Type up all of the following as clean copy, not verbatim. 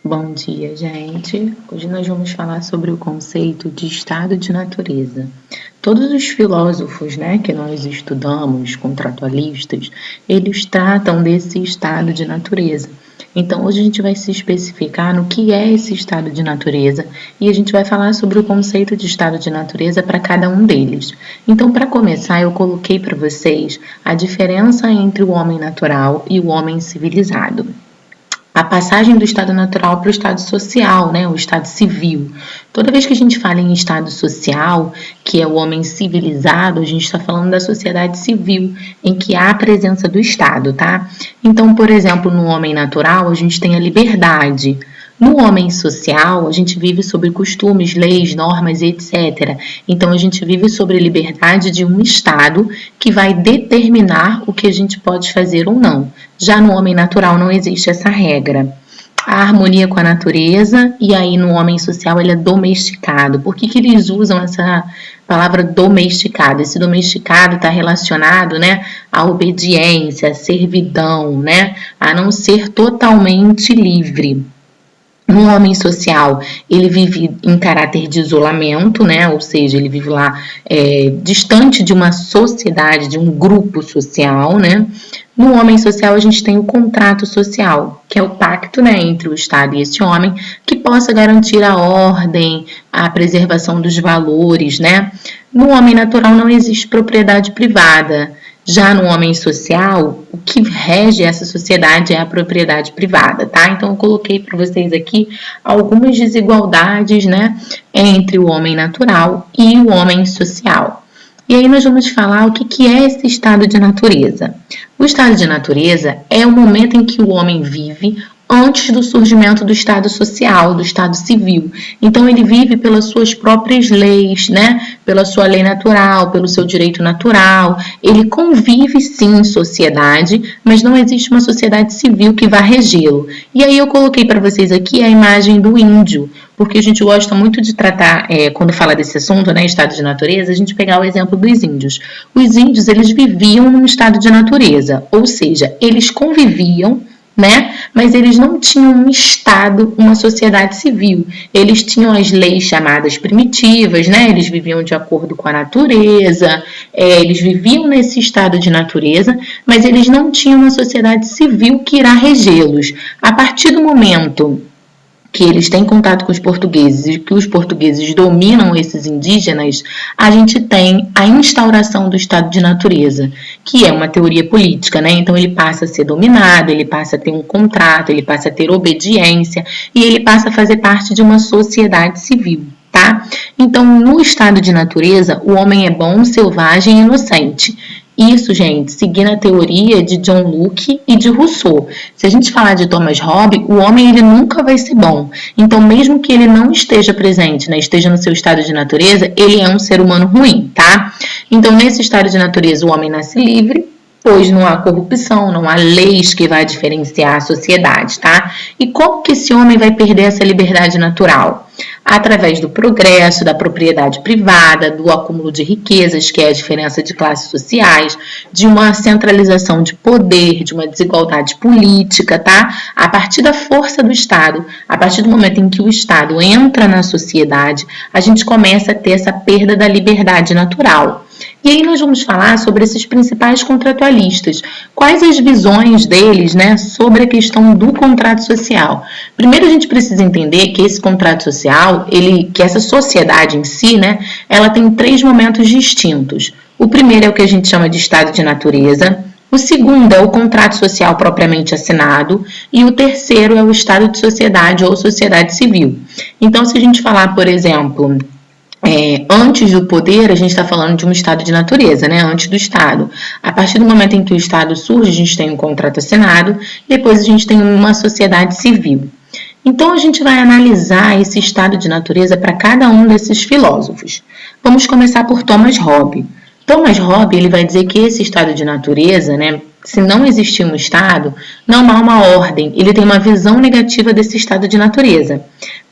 Bom dia, gente. Hoje nós vamos falar sobre o conceito de estado de natureza. Todos os filósofos, que nós estudamos, contratualistas, eles tratam desse estado de natureza. Então, hoje a gente vai se especificar no que é esse estado de natureza e a gente vai falar sobre o conceito de estado de natureza para cada um deles. Então, para começar, eu coloquei para vocês a diferença entre o homem natural e o homem civilizado. A passagem do estado natural para o estado social, o estado civil. Toda vez que a gente fala em estado social, que é o homem civilizado, a gente está falando da sociedade civil, em que há a presença do Estado, tá? Então, por exemplo, no homem natural, a gente tem a liberdade. No homem social, a gente vive sobre costumes, leis, normas, etc. Então, a gente vive sobre a liberdade de um Estado que vai determinar o que a gente pode fazer ou não. Já no homem natural não existe essa regra. A harmonia com a natureza, e aí no homem social ele é domesticado. Por que eles usam essa palavra domesticado? Esse domesticado está relacionado, à obediência, à servidão, a não ser totalmente livre. No homem social, ele vive em caráter de isolamento, ou seja, ele vive lá distante de uma sociedade, de um grupo social, No homem social, a gente tem o contrato social, que é o pacto, entre o Estado e esse homem, que possa garantir a ordem, a preservação dos valores, No homem natural não existe propriedade privada. Já no homem social, o que rege essa sociedade é a propriedade privada, tá? Então, eu coloquei para vocês aqui algumas desigualdades, entre o homem natural e o homem social. E aí nós vamos falar o que é esse estado de natureza. O estado de natureza é o momento em que o homem vive antes do surgimento do estado social, do estado civil. Então, ele vive pelas suas próprias leis, pela sua lei natural, pelo seu direito natural. Ele convive, sim, em sociedade, mas não existe uma sociedade civil que vá regê-lo. E aí eu coloquei para vocês aqui a imagem do índio, porque a gente gosta muito de tratar, quando fala desse assunto, estado de natureza, a gente pegar o exemplo dos índios. Os índios, eles viviam num estado de natureza, ou seja, eles conviviam, mas eles não tinham um Estado, uma sociedade civil. Eles tinham as leis chamadas primitivas, Eles viviam de acordo com a natureza, eles viviam nesse estado de natureza, mas eles não tinham uma sociedade civil que irá regê-los. A partir do momento que eles têm contato com os portugueses e que os portugueses dominam esses indígenas, a gente tem a instauração do estado de natureza, que é uma teoria política, Então, ele passa a ser dominado, ele passa a ter um contrato, ele passa a ter obediência e ele passa a fazer parte de uma sociedade civil, tá? Então, no estado de natureza, o homem é bom, selvagem e inocente. Isso, gente, seguindo a teoria de John Locke e de Rousseau. Se a gente falar de Thomas Hobbes, o homem ele nunca vai ser bom. Então, mesmo que ele não esteja presente, esteja no seu estado de natureza, ele é um ser humano ruim, tá? Então, nesse estado de natureza, o homem nasce livre, pois não há corrupção, não há leis que vai diferenciar a sociedade, tá? E como que esse homem vai perder essa liberdade natural? Através do progresso, da propriedade privada, do acúmulo de riquezas, que é a diferença de classes sociais, de uma centralização de poder, de uma desigualdade política, tá? A partir da força do Estado, a partir do momento em que o Estado entra na sociedade, a gente começa a ter essa perda da liberdade natural. E aí nós vamos falar sobre esses principais contratualistas. Quais as visões deles, sobre a questão do contrato social? Primeiro a gente precisa entender que esse contrato social, que essa sociedade em si, ela tem 3 momentos distintos. O primeiro é o que a gente chama de estado de natureza. O segundo é o contrato social propriamente assinado e o terceiro é o estado de sociedade ou sociedade civil. Então, se a gente falar, por exemplo, antes do poder, a gente está falando de um estado de natureza, antes do Estado. A partir do momento em que o Estado surge, a gente tem um contrato assinado, depois a gente tem uma sociedade civil. Então, a gente vai analisar esse estado de natureza para cada um desses filósofos. Vamos começar por Thomas Hobbes. Thomas Hobbes ele vai dizer que esse estado de natureza, se não existir um Estado, não há uma ordem. Ele tem uma visão negativa desse estado de natureza.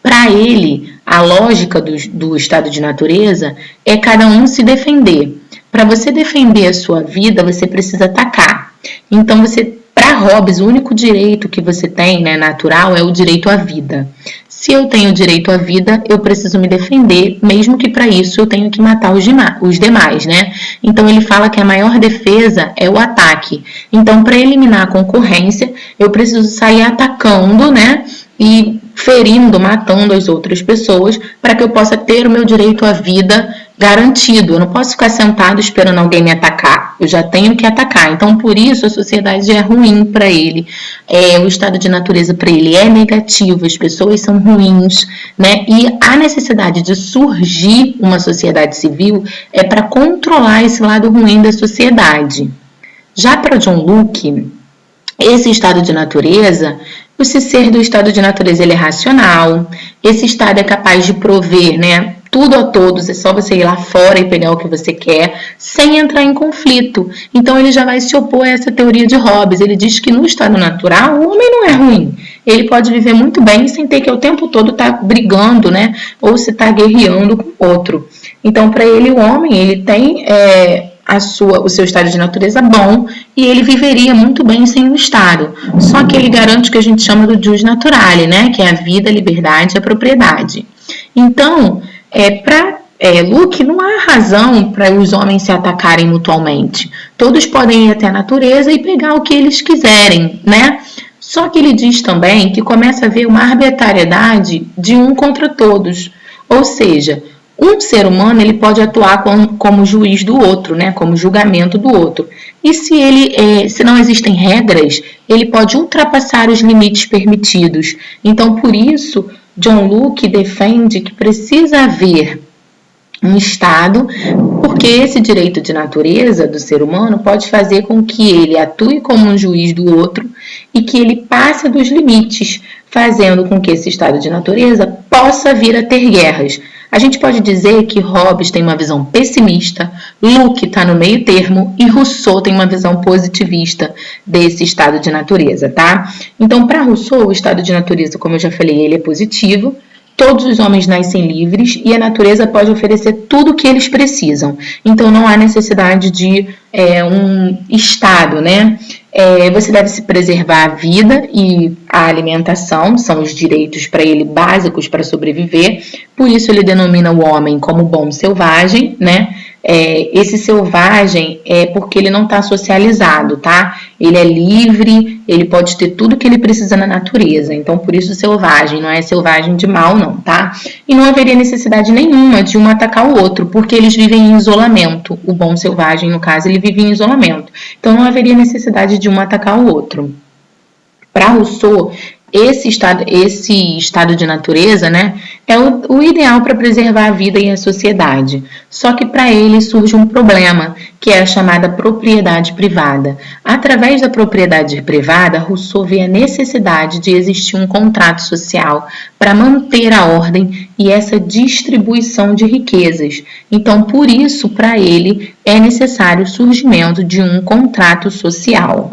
Para ele, a lógica do estado de natureza é cada um se defender. Para você defender a sua vida, você precisa atacar. Então, você Para Hobbes, o único direito que você tem, né, natural, é o direito à vida. Se eu tenho direito à vida, eu preciso me defender, mesmo que para isso eu tenho que matar os demais, né? Então ele fala que a maior defesa é o ataque. Então, para eliminar a concorrência, eu preciso sair atacando, né? E ferindo, matando as outras pessoas, para que eu possa ter o meu direito à vida garantido. Eu não posso ficar sentado esperando alguém me atacar. Eu já tenho que atacar. Então, por isso, a sociedade é ruim para ele. O estado de natureza para ele é negativo. As pessoas são ruins, né? E a necessidade de surgir uma sociedade civil é para controlar esse lado ruim da sociedade. Já para John Locke, esse estado de natureza, esse ser do estado de natureza, ele é racional. Esse estado é capaz de prover, né, tudo a todos, é só você ir lá fora e pegar o que você quer, sem entrar em conflito. Então ele já vai se opor a essa teoria de Hobbes. Ele diz que no estado natural o homem não é ruim. Ele pode viver muito bem sem ter que o tempo todo estar brigando, né, ou se estar guerreando com outro. Então para ele o homem, ele tem o seu estado de natureza bom e ele viveria muito bem sem o estado. Só que ele garante o que a gente chama do jus naturale, né, que é a vida, a liberdade e a propriedade. Então, para Locke, não há razão para os homens se atacarem mutuamente. Todos podem ir até a natureza e pegar o que eles quiserem, né? Só que ele diz também que começa a haver uma arbitrariedade de um contra todos. Ou seja, um ser humano ele pode atuar como juiz do outro, né? Como julgamento do outro. E se não existem regras, ele pode ultrapassar os limites permitidos. Então, por isso, John Locke defende que precisa haver um Estado, porque esse direito de natureza do ser humano pode fazer com que ele atue como um juiz do outro e que ele passe dos limites, fazendo com que esse estado de natureza possa vir a ter guerras. A gente pode dizer que Hobbes tem uma visão pessimista, Locke está no meio termo e Rousseau tem uma visão positivista desse estado de natureza, tá? Então, para Rousseau, o estado de natureza, como eu já falei, ele é positivo. Todos os homens nascem livres e a natureza pode oferecer tudo o que eles precisam. Então, não há necessidade de um Estado, né? Você deve se preservar a vida e a alimentação, são os direitos para ele básicos para sobreviver. Por isso, ele denomina o homem como bom selvagem, né? Esse selvagem é porque ele não está socializado, tá? Ele é livre, ele pode ter tudo que ele precisa na natureza. Então, por isso selvagem, não é selvagem de mal, não, tá? E não haveria necessidade nenhuma de um atacar o outro, porque eles vivem em isolamento. O bom selvagem, no caso, ele vive em isolamento. Então, não haveria necessidade de um atacar o outro. Para Rousseau, esse estado de natureza, né, é o ideal para preservar a vida e a sociedade. Só que para ele surge um problema, que é a chamada propriedade privada. Através da propriedade privada, Rousseau vê a necessidade de existir um contrato social para manter a ordem e essa distribuição de riquezas. Então, por isso, para ele, é necessário o surgimento de um contrato social.